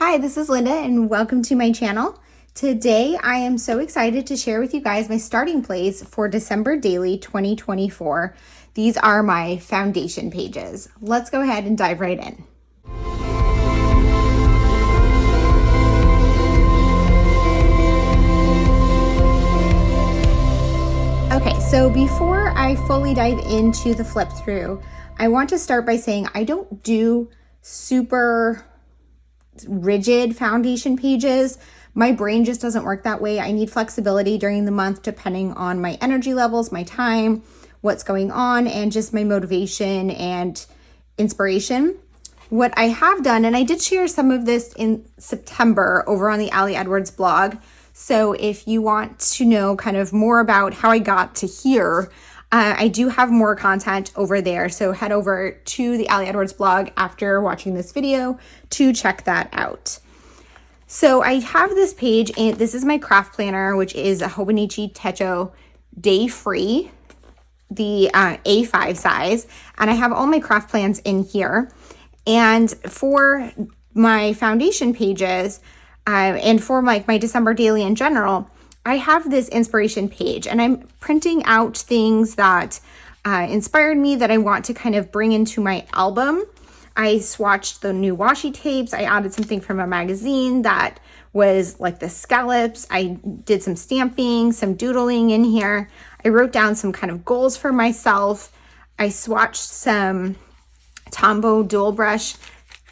Hi, this is Linda and welcome to my channel. Today I am so excited to share with you guys my starting place for December Daily 2024. These are my foundation pages. Let's go ahead and dive right in. Okay, so before I fully dive into the flip through, I want to start by saying I don't do super rigid foundation pages. My brain just doesn't work that way. I need flexibility during the month depending on my energy levels, my time, what's going on, and just my motivation and inspiration. What I have done, and I did share some of this in September over on the Ali Edwards blog. So if you want to know kind of more about how I got to here, I do have more content over there, so head over to the Ali Edwards blog after watching this video to check that out. So I have this page, and this is my craft planner, which is a Hobonichi Techo Day Free, the A5 size, and I have all my craft plans in here. And for my foundation pages, and for my December daily in general, I have this inspiration page and I'm printing out things that inspired me that I want to kind of bring into my album. I swatched the new washi tapes. I added something from a magazine that was like the scallops. I did some stamping, some doodling in here. I wrote down some kind of goals for myself. I swatched some Tombow dual brush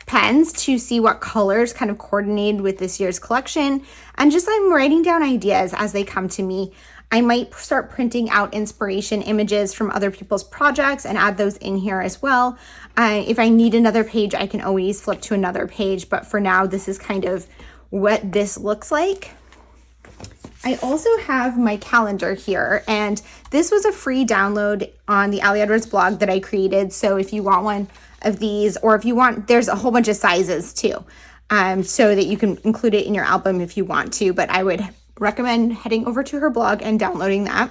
pens to see what colors kind of coordinated with this year's collection. And just I'm writing down ideas as they come to me. I might start printing out inspiration images from other people's projects and add those in here as well. If I need another page, I can always flip to another page. But for now, this is kind of what this looks like. I also have my calendar here, and this was a free download on the Ali Edwards blog that I created. So if you want one of these, or if you want, there's a whole bunch of sizes too, so that you can include it in your album if you want to, but I would recommend heading over to her blog and downloading that.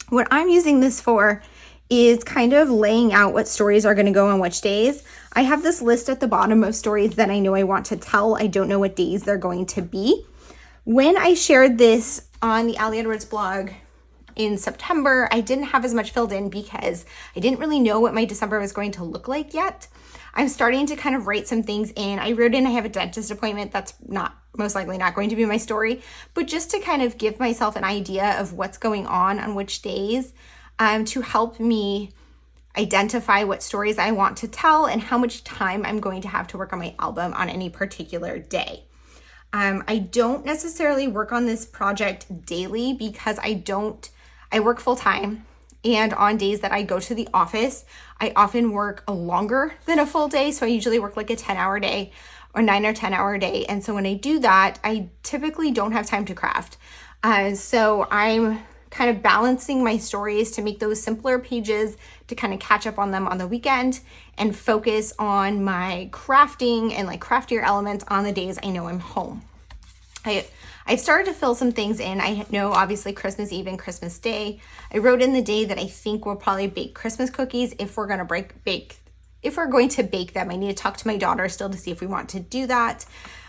What I'm using this for is kind of laying out what stories are going to go on which days. I have this list at the bottom of stories that I know I want to tell. I don't know what days they're going to be. When I shared this on the Ali Edwards blog in September, I didn't have as much filled in because I didn't really know what my December was going to look like yet. I'm starting to kind of write some things in. I wrote in I have a dentist appointment. That's most likely not going to be my story, but just to kind of give myself an idea of what's going on which days, to help me identify what stories I want to tell and how much time I'm going to have to work on my album on any particular day. I don't necessarily work on this project daily because I work full time, and on days that I go to the office, I often work a longer than a full day. So I usually work like a 10-hour day or 9 or 10-hour day. And so when I do that, I typically don't have time to craft. So I'm kind of balancing my stories to make those simpler pages to kind of catch up on them on the weekend and focus on my crafting and like craftier elements on the days I know I'm home. I've started to fill some things in. I know obviously Christmas Eve and Christmas Day. I wrote in the day that I think we'll probably bake Christmas cookies if we're going to bake them. I need to talk to my daughter still to see if we want to do that.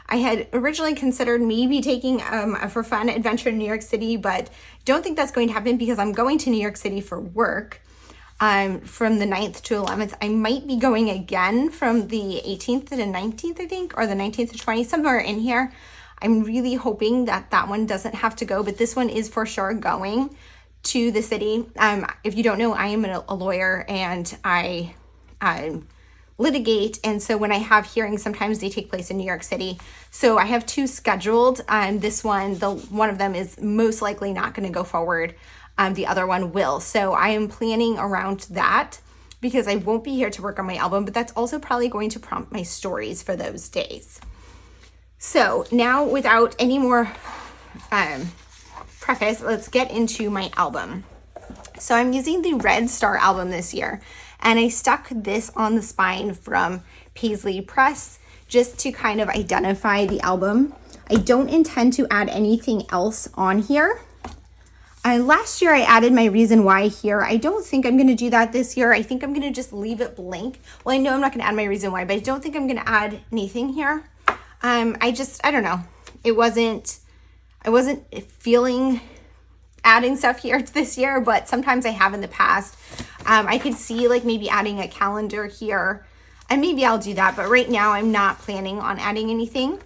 I had originally considered maybe taking a for fun adventure in New York City, but don't think that's going to happen because I'm going to New York City for work from the 9th to 11th. I might be going again from the 18th to the 19th, I think, or the 19th to 20th, somewhere in here. I'm really hoping that that one doesn't have to go, but this one is for sure going to the city. If you don't know, I am a lawyer and I litigate. And so when I have hearings, sometimes they take place in New York City. So I have two scheduled. This one, one of them is most likely not going to go forward. The other one will. So I am planning around that because I won't be here to work on my album, but that's also probably going to prompt my stories for those days. So now without any more preface, let's get into my album. So I'm using the Red Star album this year, and I stuck this on the spine from Paisley Press just to kind of identify the album. I don't intend to add anything else on here. Last year I added my reason why here. I don't think I'm going to do that this year. I think I'm going to just leave it blank. Well, I know I'm not going to add my reason why, but I don't think I'm going to add anything here. I don't know. I wasn't feeling adding stuff here this year, but sometimes I have in the past. I could see like maybe adding a calendar here, and maybe I'll do that, but right now I'm not planning on adding anything.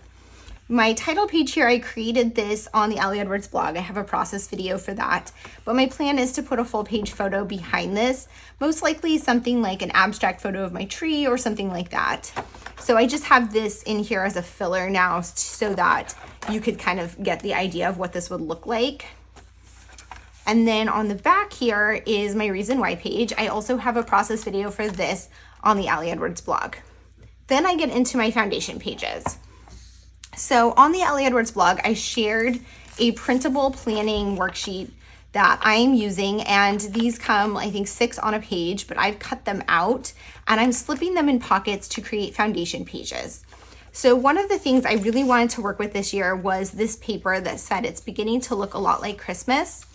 My title page here, I created this on the Allie Edwards blog. I have a process video for that, but my plan is to put a full page photo behind this, most likely something like an abstract photo of my tree or something like that. So I just have this in here as a filler now so that you could kind of get the idea of what this would look like. And then on the back here is my reason why page. I also have a process video for this on the Allie Edwards blog. Then I get into my foundation pages. So on the Allie Edwards blog, I shared a printable planning worksheet that I'm using, and these come, I think, 6 on a page, but I've cut them out and I'm slipping them in pockets to create foundation pages. So one of the things I really wanted to work with this year was this paper that said it's beginning to look a lot like Christmas.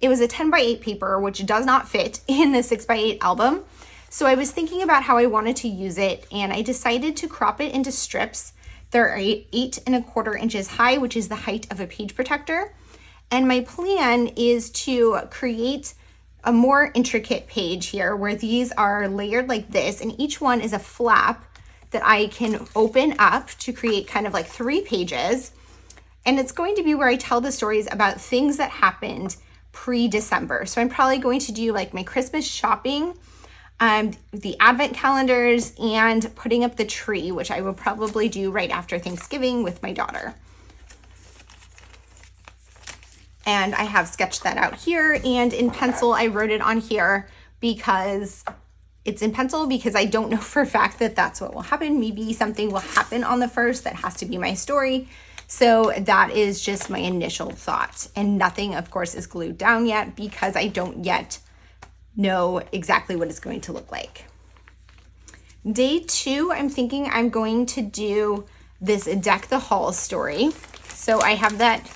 It was a 10x8 paper, which does not fit in the 6x8 album. So I was thinking about how I wanted to use it, and I decided to crop it into strips. They're 8¼ inches high, which is the height of a page protector. And my plan is to create a more intricate page here where these are layered like this, and each one is a flap that I can open up to create kind of like 3 pages. And it's going to be where I tell the stories about things that happened pre-December. So I'm probably going to do like my Christmas shopping, the advent calendars, and putting up the tree, which I will probably do right after Thanksgiving with my daughter. And I have sketched that out here, and in pencil I wrote it on here because it's in pencil, because I don't know for a fact that that's what will happen. Maybe something will happen on the 1st that has to be my story. So that is just my initial thought, and nothing of course is glued down yet because I don't yet know exactly what it's going to look like. Day 2, I'm thinking I'm going to do this Deck the Halls story. So I have that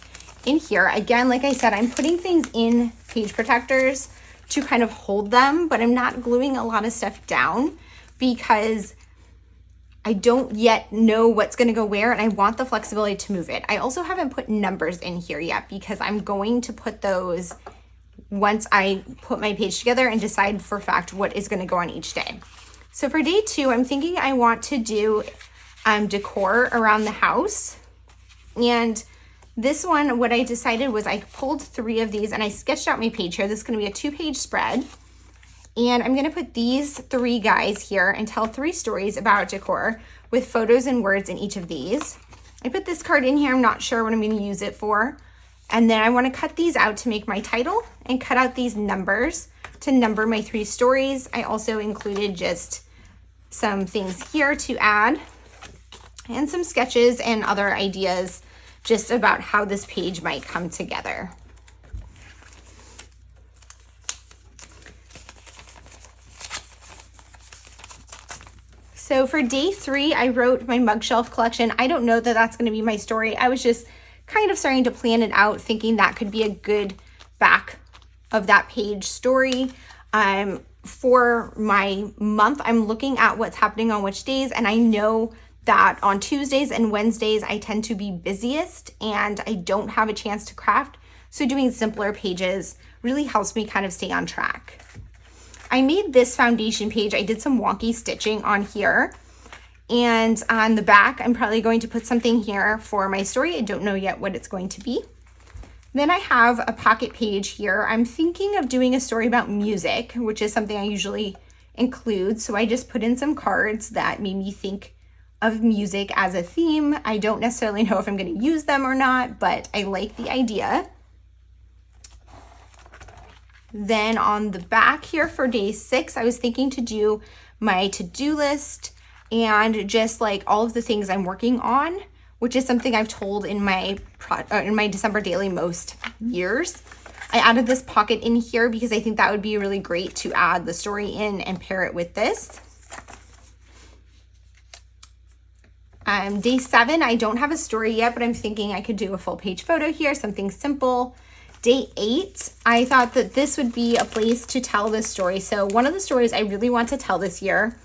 in here. Again, like I said, I'm putting things in page protectors to kind of hold them, but I'm not gluing a lot of stuff down because I don't yet know what's going to go where, and I want the flexibility to move it. I also haven't put numbers in here yet because I'm going to put those once I put my page together and decide for a fact what is going to go on each day. So for day 2, I'm thinking I want to do decor around the house. And this one, what I decided was I pulled 3 of these and I sketched out my page here. This is going to be a 2-page spread. And I'm going to put these 3 guys here and tell 3 stories about decor with photos and words in each of these. I put this card in here. I'm not sure what I'm going to use it for. And then I want to cut these out to make my title and cut out these numbers to number my 3 stories. I also included just some things here to add and some sketches and other ideas just about how this page might come together. So for day 3, I wrote my mug shelf collection. I don't know that that's going to be my story. I was just kind of starting to plan it out, thinking that could be a good back of that page story. For my month, I'm looking at what's happening on which days, and I know that on Tuesdays and Wednesdays, I tend to be busiest and I don't have a chance to craft. So doing simpler pages really helps me kind of stay on track. I made this foundation page. I did some wonky stitching on here. And on the back, I'm probably going to put something here for my story. I don't know yet what it's going to be. Then I have a pocket page here. I'm thinking of doing a story about music, which is something I usually include. So I just put in some cards that made me think of music as a theme. I don't necessarily know if I'm going to use them or not, but I like the idea. Then on the back here for day 6, I was thinking to do my to-do list and just like all of the things I'm working on, which is something I've told in my December daily most years. I added this pocket in here because I think that would be really great to add the story in and pair it with this. Day 7, I don't have a story yet, but I'm thinking I could do a full page photo here, something simple. Day 8, I thought that this would be a place to tell this story. So one of the stories I really want to tell this year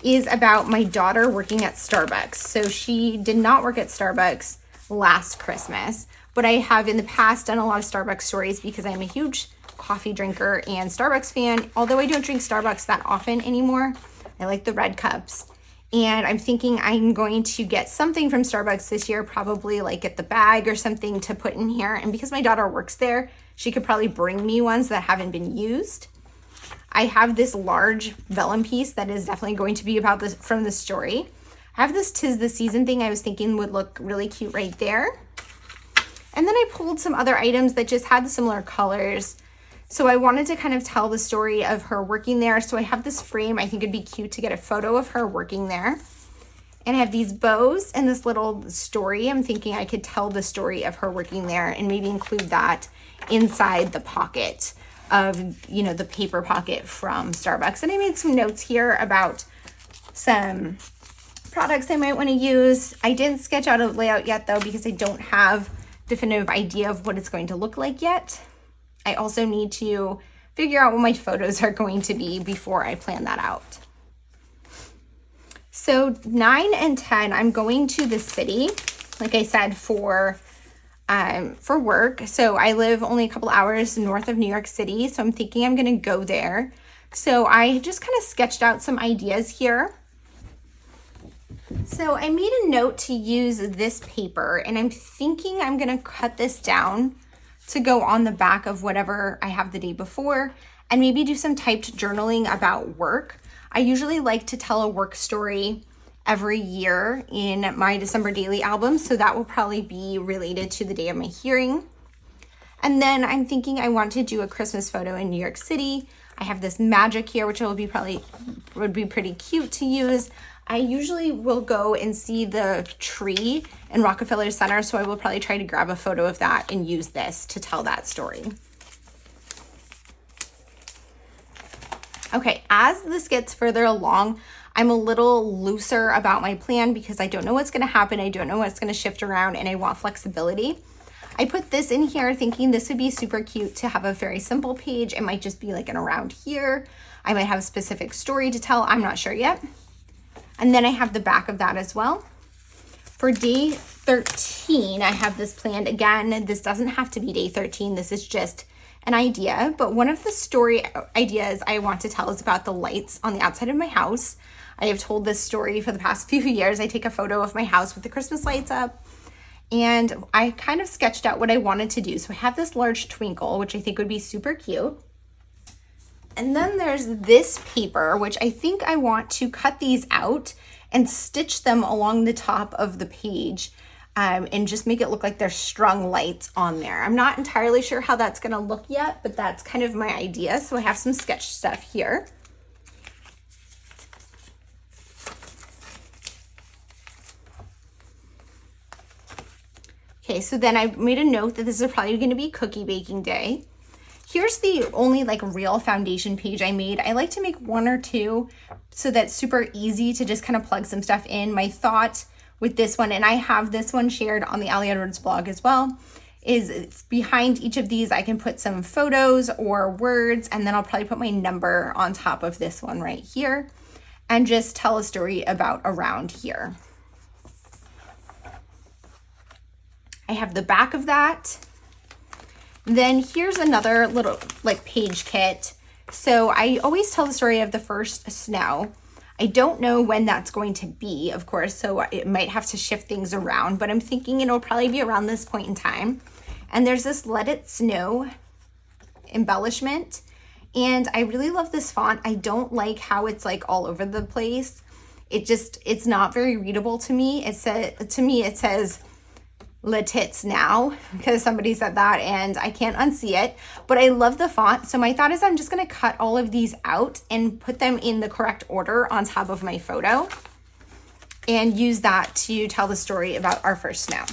is about my daughter working at Starbucks. So she did not work at Starbucks last Christmas, but I have in the past done a lot of Starbucks stories because I'm a huge coffee drinker and Starbucks fan. Although I don't drink Starbucks that often anymore, I like the red cups. And I'm thinking I'm going to get something from Starbucks this year, probably like get the bag or something to put in here. And because my daughter works there, she could probably bring me ones that haven't been used. I have this large vellum piece that is definitely going to be about this from the story. I have this 'Tis the Season thing I was thinking would look really cute right there. And then I pulled some other items that just had similar colors. So I wanted to kind of tell the story of her working there. So I have this frame. I think it'd be cute to get a photo of her working there. And I have these bows and this little story. I'm thinking I could tell the story of her working there and maybe include that inside the pocket of, you know, the paper pocket from Starbucks. And I made some notes here about some products I might want to use. I didn't sketch out a layout yet though, because I don't have definitive idea of what it's going to look like yet. I also need to figure out what my photos are going to be before I plan that out. So 9 and 10, I'm going to the city, like I said, for work. So I live only a couple hours north of New York City, so I'm thinking I'm gonna go there. So I just kind of sketched out some ideas here. So I made a note to use this paper, and I'm thinking I'm gonna cut this down to go on the back of whatever I have the day before, and maybe do some typed journaling about work. I usually like to tell a work story every year in my December daily album, so that will probably be related to the day of my hearing. And then I'm thinking I want to do a Christmas photo in New York City. I have this magic here, which would be pretty cute to use. I usually will go and see the tree in Rockefeller Center, so I will probably try to grab a photo of that and use this to tell that story. Okay, as this gets further along, I'm a little looser about my plan because I don't know what's gonna happen. I don't know what's gonna shift around, and I want flexibility. I put this in here thinking this would be super cute to have a very simple page. It might just be like an around here. I might have a specific story to tell. I'm not sure yet. And then I have the back of that as well. For day 13, I have this planned. Again, this doesn't have to be day 13. This is just an idea. But one of the story ideas I want to tell is about the lights on the outside of my house. I have told this story for the past few years. I take a photo of my house with the Christmas lights up, and I kind of sketched out what I wanted to do. So I have this large twinkle, which I think would be super cute. And then there's this paper, which I think I want to cut these out and stitch them along the top of the page, and just make it look like there's strung lights on there. I'm not entirely sure how that's gonna look yet, but that's kind of my idea. So I have some sketch stuff here. Okay, so then I made a note that this is probably gonna be cookie baking day. Here's the only like real foundation page I made. I like to make one or two so that's super easy to just kind of plug some stuff in. My thought with this one, and I have this one shared on the Allie Edwards blog as well, is behind each of these I can put some photos or words, and then I'll probably put my number on top of this one right here and just tell a story about around here. I have the back of that. Then here's another little like page kit. So I always tell the story of the first snow. I don't know when that's going to be, of course, so it might have to shift things around, but I'm thinking it'll probably be around this point in time. And there's this Let It Snow embellishment, and I really love this font. I don't like how it's like all over the place. It's not very readable to me. It says Letits now, because somebody said that and I can't unsee it, but I love the font. So my thought is I'm just going to cut all of these out and put them in the correct order on top of my photo and use that to tell the story about our first snow.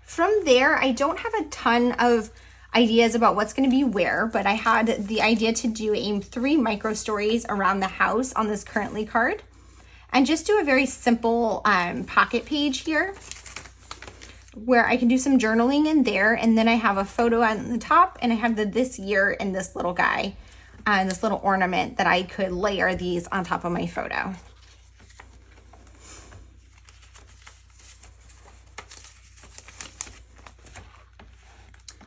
From there, I don't have a ton of ideas about what's going to be where, but I had the idea to do 3 micro stories around the house on this Currently card. And just do a very simple pocket page here where I can do some journaling in there. And then I have a photo on the top, and I have the this year and this little guy this little ornament that I could layer these on top of my photo.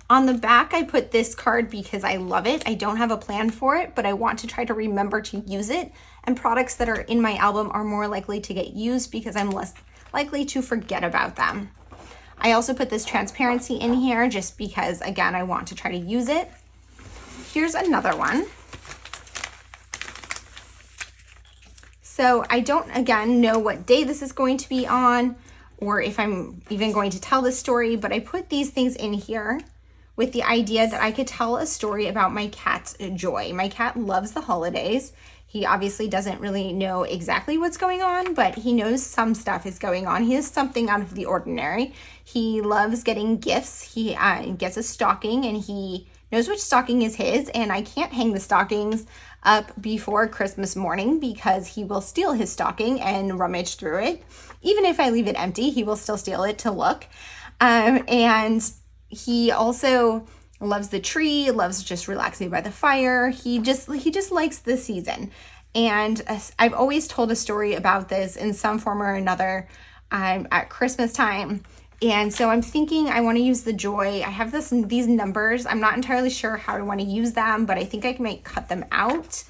On the back, I put this card because I love it. I don't have a plan for it, but I want to try to remember to use it. And products that are in my album are more likely to get used because I'm less likely to forget about them. I also put this transparency in here just because, again, I want to try to use it. Here's another one. So I don't, again, know what day this is going to be on or if I'm even going to tell this story, but I put these things in here with the idea that I could tell a story about my cat's Joy. My cat loves the holidays. He obviously doesn't really know exactly what's going on, but he knows some stuff is going on. He is something out of the ordinary. He loves getting gifts. He gets a stocking and he knows which stocking is his, and I can't hang the stockings up before Christmas morning because he will steal his stocking and rummage through it. Even if I leave it empty, he will still steal it to look. And he also loves the tree, loves just relaxing by the fire. He just likes the season. And I've always told a story about this in some form or another at Christmas time. And so I'm thinking I want to use the Joy. I have these numbers. I'm not entirely sure how I want to use them, but I think I might cut them out.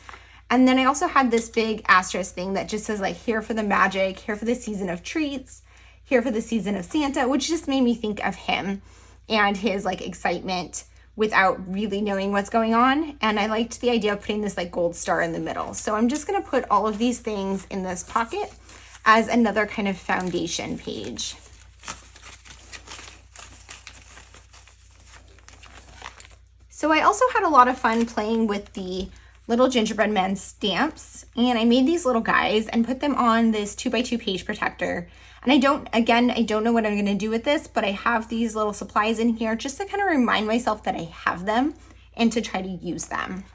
And then I also had this big asterisk thing that just says like, here for the magic, here for the season of treats, here for the season of Santa, which just made me think of him and his like excitement without really knowing what's going on. And I liked the idea of putting this like gold star in the middle. So I'm just going to put all of these things in this pocket as another kind of foundation page. So I also had a lot of fun playing with the little gingerbread men stamps, and I made these little guys and put them on this 2x2 page protector. And I don't know what I'm going to do with this, but I have these little supplies in here just to kind of remind myself that I have them and to try to use them.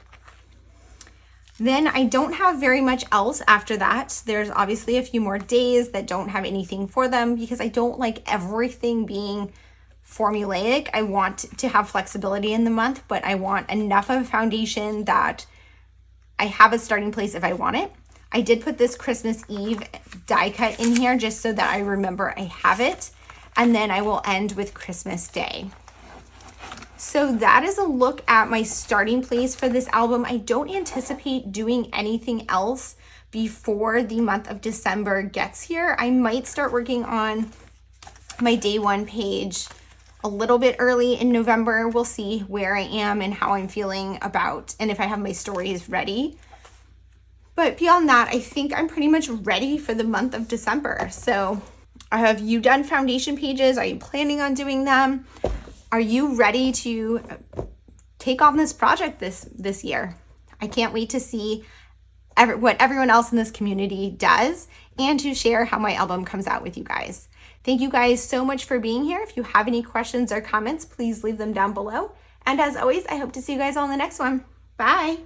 Then I don't have very much else after that. There's obviously a few more days that don't have anything for them because I don't like everything being formulaic. I want to have flexibility in the month, but I want enough of a foundation that I have a starting place if I want it. I did put this Christmas Eve die cut in here just so that I remember I have it. And then I will end with Christmas Day. So that is a look at my starting place for this album. I don't anticipate doing anything else before the month of December gets here. I might start working on my day one page a little bit early in November. We'll see where I am and how I'm feeling about, and if I have my stories ready. But beyond that, I think I'm pretty much ready for the month of December. So have you done foundation pages? Are you planning on doing them? Are you ready to take on this project this year? I can't wait to see what everyone else in this community does and to share how my album comes out with you guys. Thank you guys so much for being here. If you have any questions or comments, please leave them down below. And as always, I hope to see you guys all in the next one. Bye.